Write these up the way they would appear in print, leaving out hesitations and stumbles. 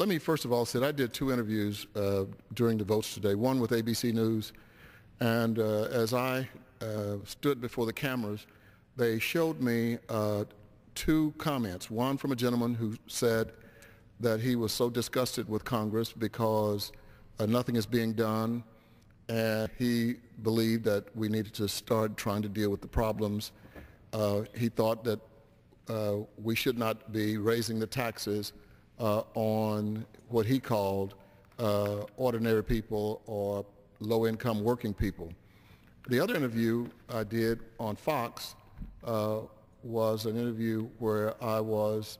let me first of all say I did 2 interviews during the votes today, one with ABC News, and as I stood before the cameras, they showed me 2 comments, one from a gentleman who said that he was so disgusted with Congress because nothing is being done, and he believed that we needed to start trying to deal with the problems. He thought that we should not be raising the taxes on what he called ordinary people or low-income working people. The other interview I did on Fox was an interview where I was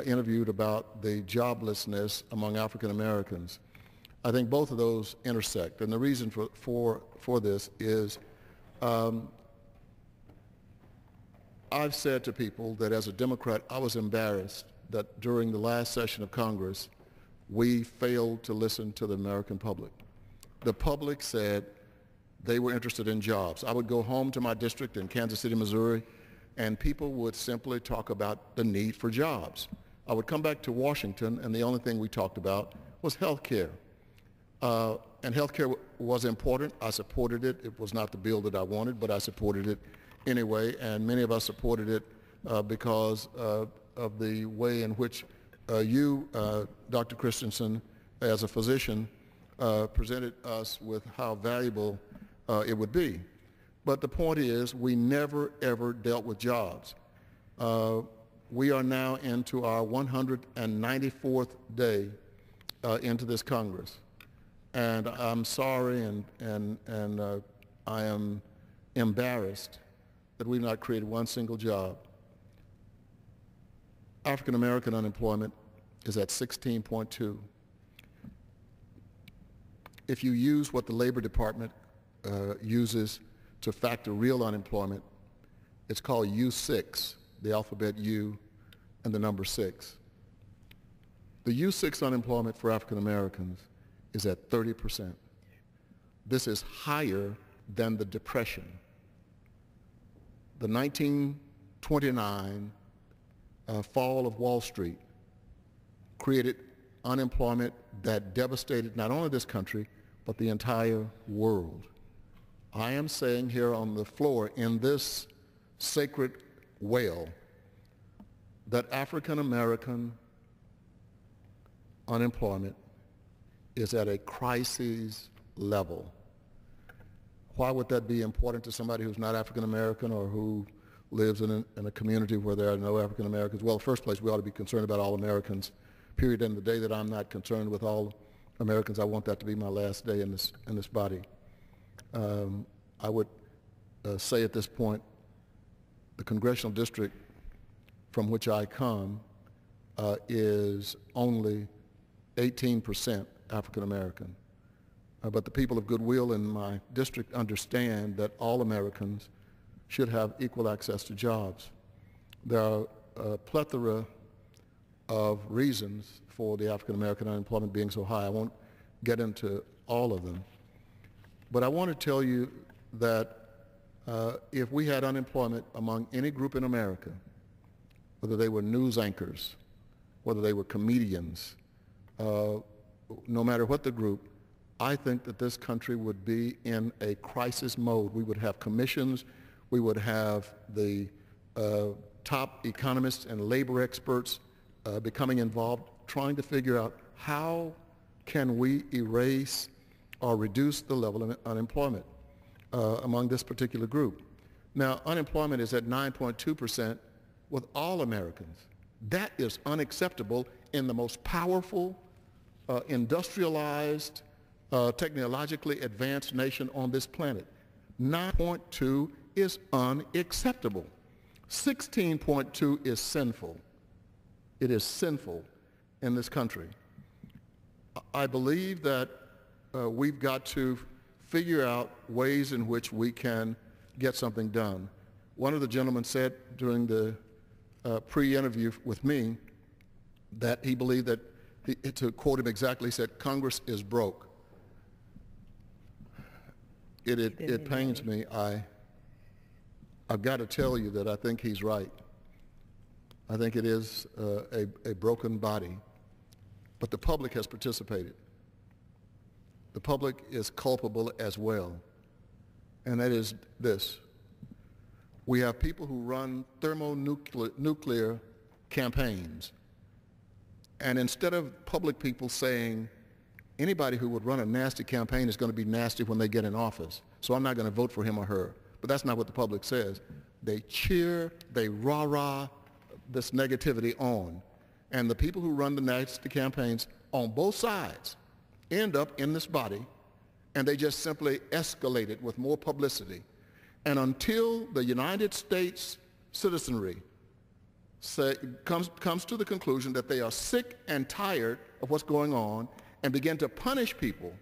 interviewed about the joblessness among African Americans. I think both of those intersect, and the reason for this is I've said to people that as a Democrat, I was embarrassed that during the last session of Congress, we failed to listen to the American public. The public said they were interested in jobs. I would go home to my district in Kansas City, Missouri, and people would simply talk about the need for jobs. I would come back to Washington, and the only thing we talked about was health care. And health care was important. I supported it. It was not the bill that I wanted, but I supported it anyway, and many of us supported it because of the way in which you, Dr. Christensen, as a physician, presented us with how valuable it would be. But the point is, we never, ever dealt with jobs. We are now into our 194th day into this Congress. And I'm sorry and I am embarrassed that we've not created one single job. African American unemployment is at 16.2. If you use what the Labor Department uses to factor real unemployment, it's called U6, the alphabet U and the number 6. The U6 unemployment for African Americans is at 30%. This is higher than the Depression. The 1929 fall of Wall Street created unemployment that devastated not only this country, but the entire world. I am saying here on the floor in this sacred well that African American unemployment is at a crisis level. Why would that be important to somebody who's not African American or who lives in a community where there are no African Americans? Well, in the first place, we ought to be concerned about all Americans, period. And the day that I'm not concerned with all Americans, I want that to be my last day in this body. I would say at this point, the congressional district from which I come is only 18% African American. But the people of goodwill in my district understand that all Americans should have equal access to jobs. There are a plethora of reasons for the African American unemployment being so high. I won't get into all of them. But I want to tell you that if we had unemployment among any group in America, whether they were news anchors, whether they were comedians, no matter what the group, I think that this country would be in a crisis mode. We would have commissions, we would have the top economists and labor experts becoming involved, trying to figure out how can we erase or reduce the level of unemployment among this particular group. Now, unemployment is at 9.2% with all Americans. That is unacceptable in the most powerful, industrialized, technologically advanced nation on this planet. 9.2 is unacceptable. 16.2 is sinful. It is sinful in this country. I believe that we've got to figure out ways in which we can get something done. One of the gentlemen said during the pre-interview with me that he believed that, to quote him exactly, he said, Congress is broke. It pains me. I've got to tell you that I think he's right. I think it is a broken body. but the public has participated. The public is culpable as well, and that is this. We have people who run thermonuclear campaigns, and instead of public people saying, anybody who would run a nasty campaign is going to be nasty when they get in office, so I'm not going to vote for him or her. But that's not what the public says. They cheer, they rah-rah this negativity on. And the people who run the nasty campaigns on both sides end up in this body, and they just simply escalate it with more publicity. And until the United States citizenry comes to the conclusion that they are sick and tired of what's going on and begin to punish people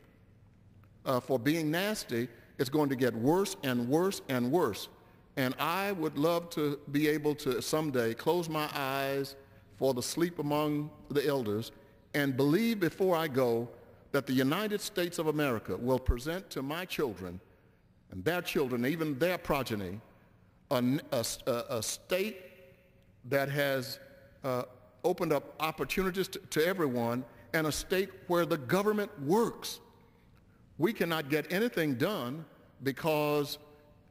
for being nasty, it's going to get worse and worse and worse. And I would love to be able to someday close my eyes for the sleep among the elders and believe before I go that the United States of America will present to my children and their children, even their progeny, a state that has opened up opportunities to everyone, and a state where the government works. We cannot get anything done because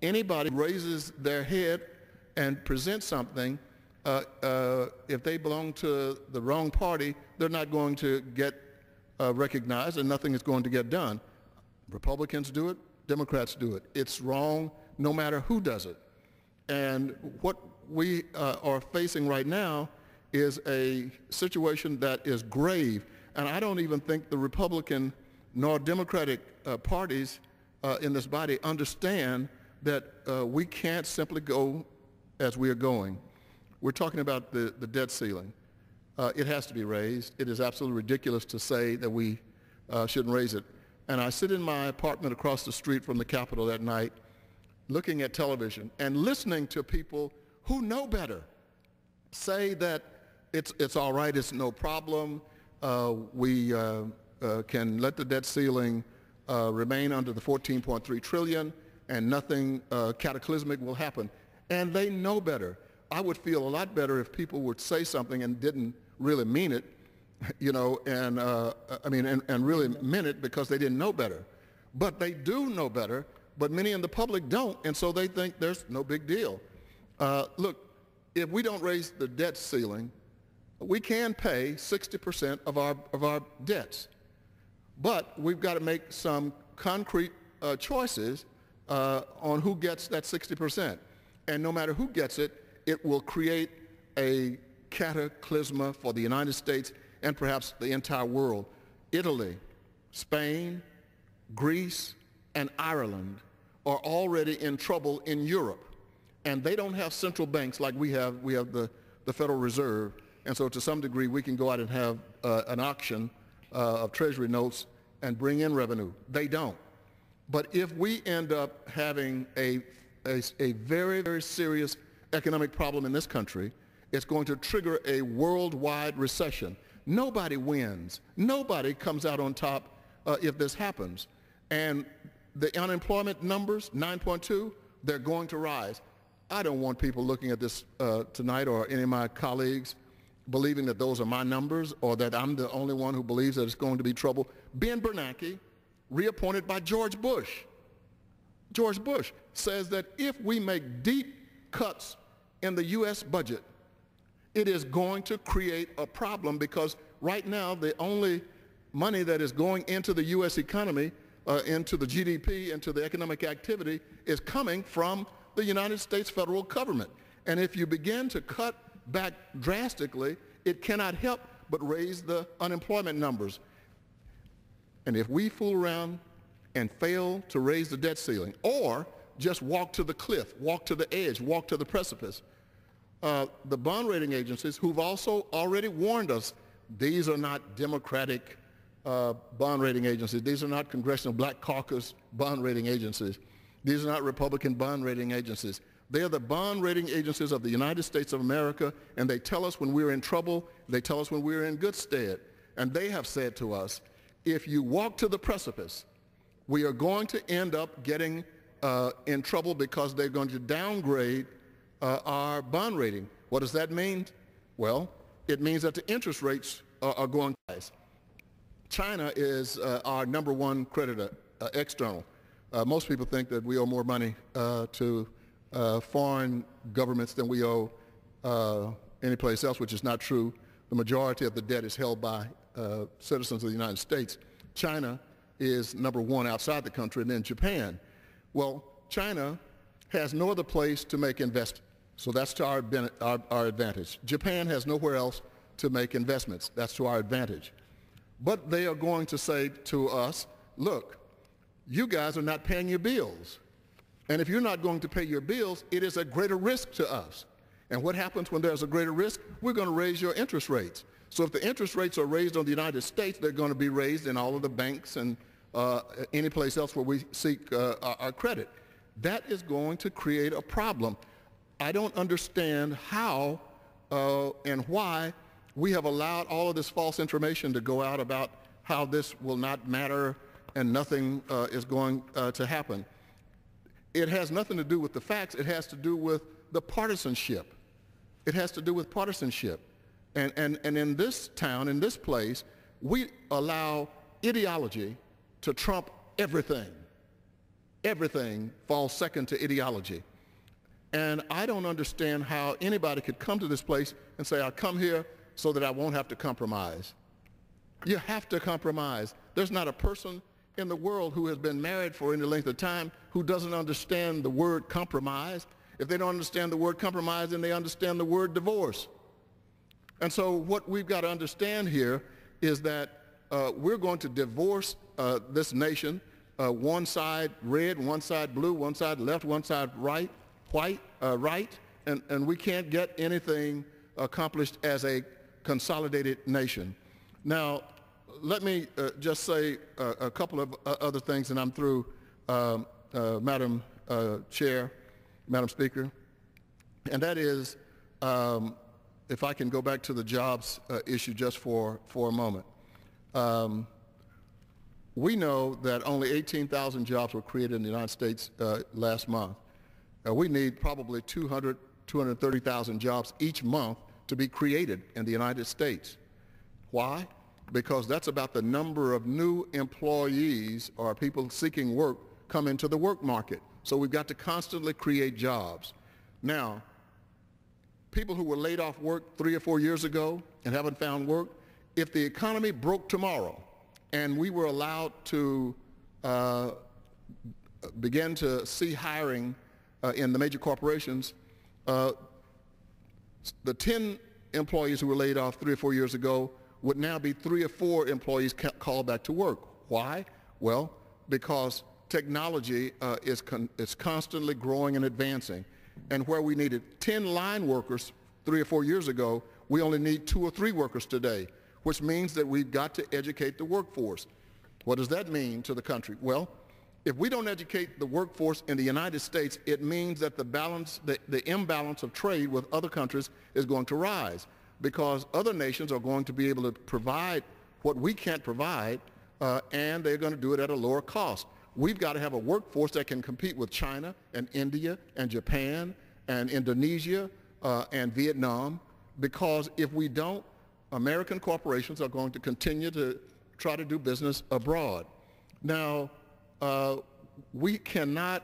anybody raises their head and presents something. If they belong to the wrong party, they're not going to get recognized, and nothing is going to get done. Republicans do it, Democrats do it. It's wrong no matter who does it. And what we are facing right now is a situation that is grave. And I don't even think the Republican nor Democratic parties in this body understand that we can't simply go as we are going. We're talking about the debt ceiling. It has to be raised. It is absolutely ridiculous to say that we shouldn't raise it. And I sit in my apartment across the street from the Capitol that night looking at television and listening to people who know better say that it's all right, it's no problem, we can let the debt ceiling remain under the 14.3 trillion and nothing cataclysmic will happen. And they know better. I would feel a lot better if people would say something and didn't really mean it, you know, and and really meant it because they didn't know better. But they do know better, but many in the public don't, and so they think there's no big deal. Look, if we don't raise the debt ceiling, we can pay 60% of our debts. But we've got to make some concrete choices on who gets that 60%. And no matter who gets it, it will create a cataclysm for the United States and perhaps the entire world. Italy, Spain, Greece, and Ireland are already in trouble in Europe. And they don't have central banks like we have. We have the Federal Reserve. And so to some degree, we can go out and have an auction of Treasury notes and bring in revenue. They don't. But if we end up having a very, very serious economic problem in this country, it's going to trigger a worldwide recession. Nobody wins. Nobody comes out on top if this happens. And the unemployment numbers, 9.2, they're going to rise. I don't want people looking at this tonight, or any of my colleagues believing that those are my numbers or that I'm the only one who believes that it's going to be trouble. Ben Bernanke, reappointed by George Bush. George Bush says that if we make deep cuts in the U.S. budget, it is going to create a problem, because right now the only money that is going into the U.S. economy, into the GDP, into the economic activity, is coming from the United States federal government. And if you begin to cut back drastically, it cannot help but raise the unemployment numbers. And if we fool around and fail to raise the debt ceiling, or just walk to the cliff, walk to the edge, walk to the precipice, the bond rating agencies, who've also already warned us, these are not Democratic bond rating agencies. These are not Congressional Black Caucus bond rating agencies. These are not Republican bond rating agencies. They are the bond rating agencies of the United States of America, and they tell us when we're in trouble. They tell us when we're in good stead. And they have said to us, if you walk to the precipice, we are going to end up getting in trouble, because they're going to downgrade our bond rating. What does that mean? Well, it means that the interest rates are going to rise. China is our number one creditor, external. Most people think that we owe more money to foreign governments than we owe any place else, which is not true. The majority of the debt is held by citizens of the United States. China is number one outside the country, and then Japan. Well, China has no other place to make investments, so that's to our advantage. Japan has nowhere else to make investments. That's to our advantage. But they are going to say to us, look, you guys are not paying your bills. And if you're not going to pay your bills, it is a greater risk to us. And what happens when there's a greater risk? We're going to raise your interest rates. So if the interest rates are raised on the United States, they're going to be raised in all of the banks and any place else where we seek our credit. That is going to create a problem. I don't understand how and why we have allowed all of this false information to go out about how this will not matter and nothing is going to happen. It has nothing to do with the facts. It has to do with the partisanship. It has to do with partisanship. And in this town, in this place, we allow ideology to trump everything. Everything falls second to ideology. And I don't understand how anybody could come to this place and say, I'll come here so that I won't have to compromise. You have to compromise. There's not a person in the world who has been married for any length of time who doesn't understand the word compromise. If they don't understand the word compromise, then they understand the word divorce. And so what we've got to understand here is that we're going to divorce this nation, one side red, one side blue, one side left, one side right, white, right, and we can't get anything accomplished as a consolidated nation. Now, let me just say a couple of other things, and I'm through, Madam Chair, Madam Speaker, and that is, if I can go back to the jobs issue just for a moment. We know that only 18,000 jobs were created in the United States last month. We need probably 230,000 jobs each month to be created in the United States. Why? Because that's about the number of new employees or people seeking work come into the work market. So we've got to constantly create jobs. Now, people who were laid off work 3 or 4 years ago and haven't found work, if the economy broke tomorrow and we were allowed to begin to see hiring in the major corporations, the 10 employees who were laid off 3 or 4 years ago would now be 3 or 4 employees called back to work. Why? Well, because technology is constantly growing and advancing. And where we needed 10 line workers 3 or 4 years ago, we only need 2 or 3 workers today, which means that we've got to educate the workforce. What does that mean to the country? Well, if we don't educate the workforce in the United States, it means that the imbalance of trade with other countries is going to rise, because other nations are going to be able to provide what we can't provide, and they're going to do it at a lower cost. We've got to have a workforce that can compete with China and India and Japan and Indonesia and Vietnam, because if we don't, American corporations are going to continue to try to do business abroad. Now, we cannot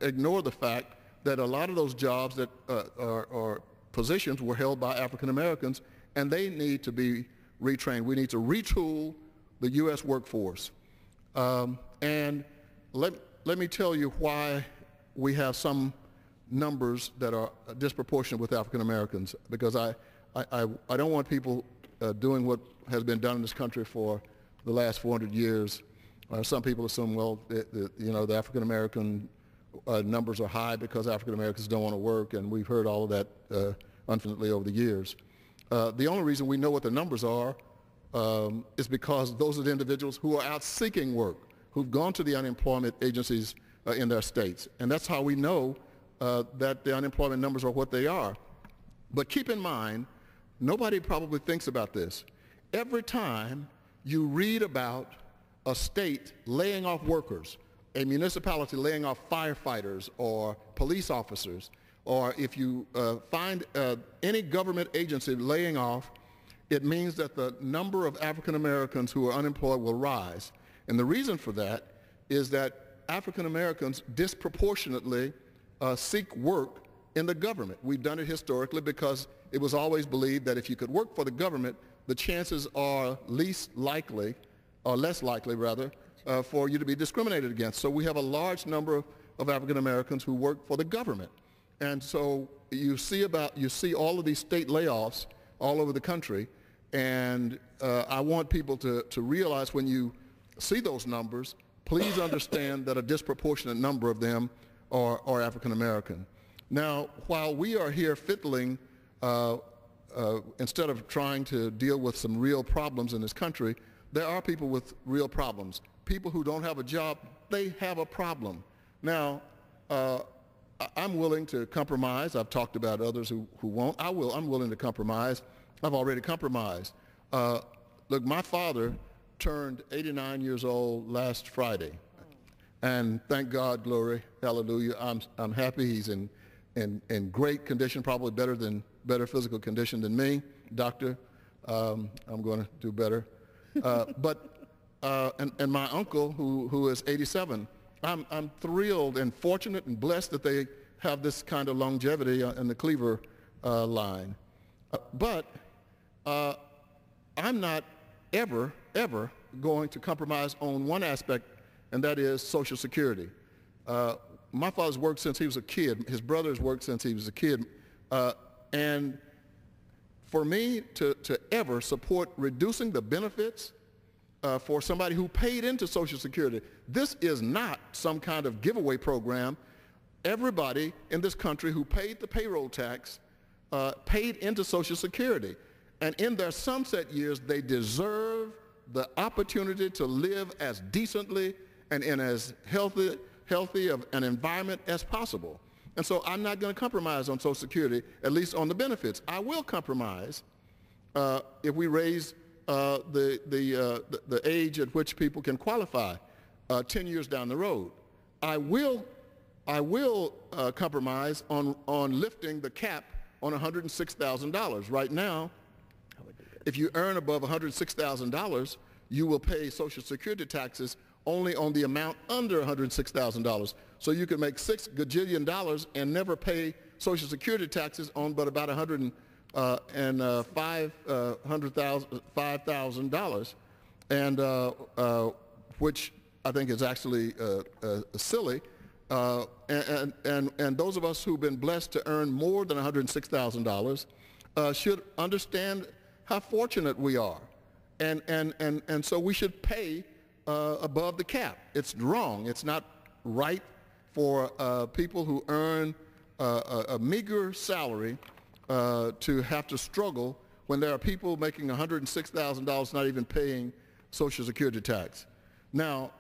ignore the fact that a lot of those jobs that are positions were held by African Americans, and they need to be retrained. We need to retool the U.S. workforce. And let me tell you why we have some numbers that are disproportionate with African Americans, because I don't want people doing what has been done in this country for the last 400 years. Some people assume, well, the African American numbers are high because African Americans don't want to work, and we've heard all of that unfortunately over the years. The only reason we know what the numbers are is because those are the individuals who are out seeking work, who've gone to the unemployment agencies in their states. And that's how we know that the unemployment numbers are what they are. But keep in mind, nobody probably thinks about this. Every time you read about a state laying off workers, a municipality laying off firefighters or police officers, or if you find any government agency laying off, it means that the number of African Americans who are unemployed will rise. And the reason for that is that African Americans disproportionately seek work in the government. We've done it historically because it was always believed that if you could work for the government, the chances are least likely, or less likely rather, for you to be discriminated against. So we have a large number of African Americans who work for the government. And so you see all of these state layoffs all over the country, and I want people to realize when you see those numbers, please understand that a disproportionate number of them are African American. Now, while we are here fiddling, instead of trying to deal with some real problems in this country, there are people with real problems. People who don't have a job, they have a problem. Now, I'm willing to compromise. I've talked about others who won't. I'm willing to compromise. I've already compromised. Look, my father turned 89 years old last Friday. And thank God, glory, hallelujah, I'm happy he's in great condition, probably better physical condition than me. Doctor, I'm going to do better. And my uncle, who is 87, I'm thrilled and fortunate and blessed that they have this kind of longevity in the Cleaver line. But I'm not ever going to compromise on one aspect, and that is Social Security. My father's worked since he was a kid. His brother's worked since he was a kid. And for me to ever support reducing the benefits for somebody who paid into Social Security, this is not some kind of giveaway program. Everybody in this country who paid the payroll tax paid into Social Security. And in their sunset years, they deserve the opportunity to live as decently and in as healthy of an environment as possible. And so I'm not going to compromise on Social Security, at least on the benefits. I will compromise if we raise the age at which people can qualify 10 years down the road. I will compromise on lifting the cap on $106,000. Right now, if you earn above $106,000, you will pay Social Security taxes only on the amount under $106,000. So you can make $6 gajillion and never pay Social Security taxes on but about $5,000, and which I think is actually silly. And those of us who've been blessed to earn more than $106,000 should understand how fortunate we are, and so we should pay above the cap. It's wrong. It's not right for people who earn a meager salary to have to struggle when there are people making $106,000 not even paying Social Security tax. Now,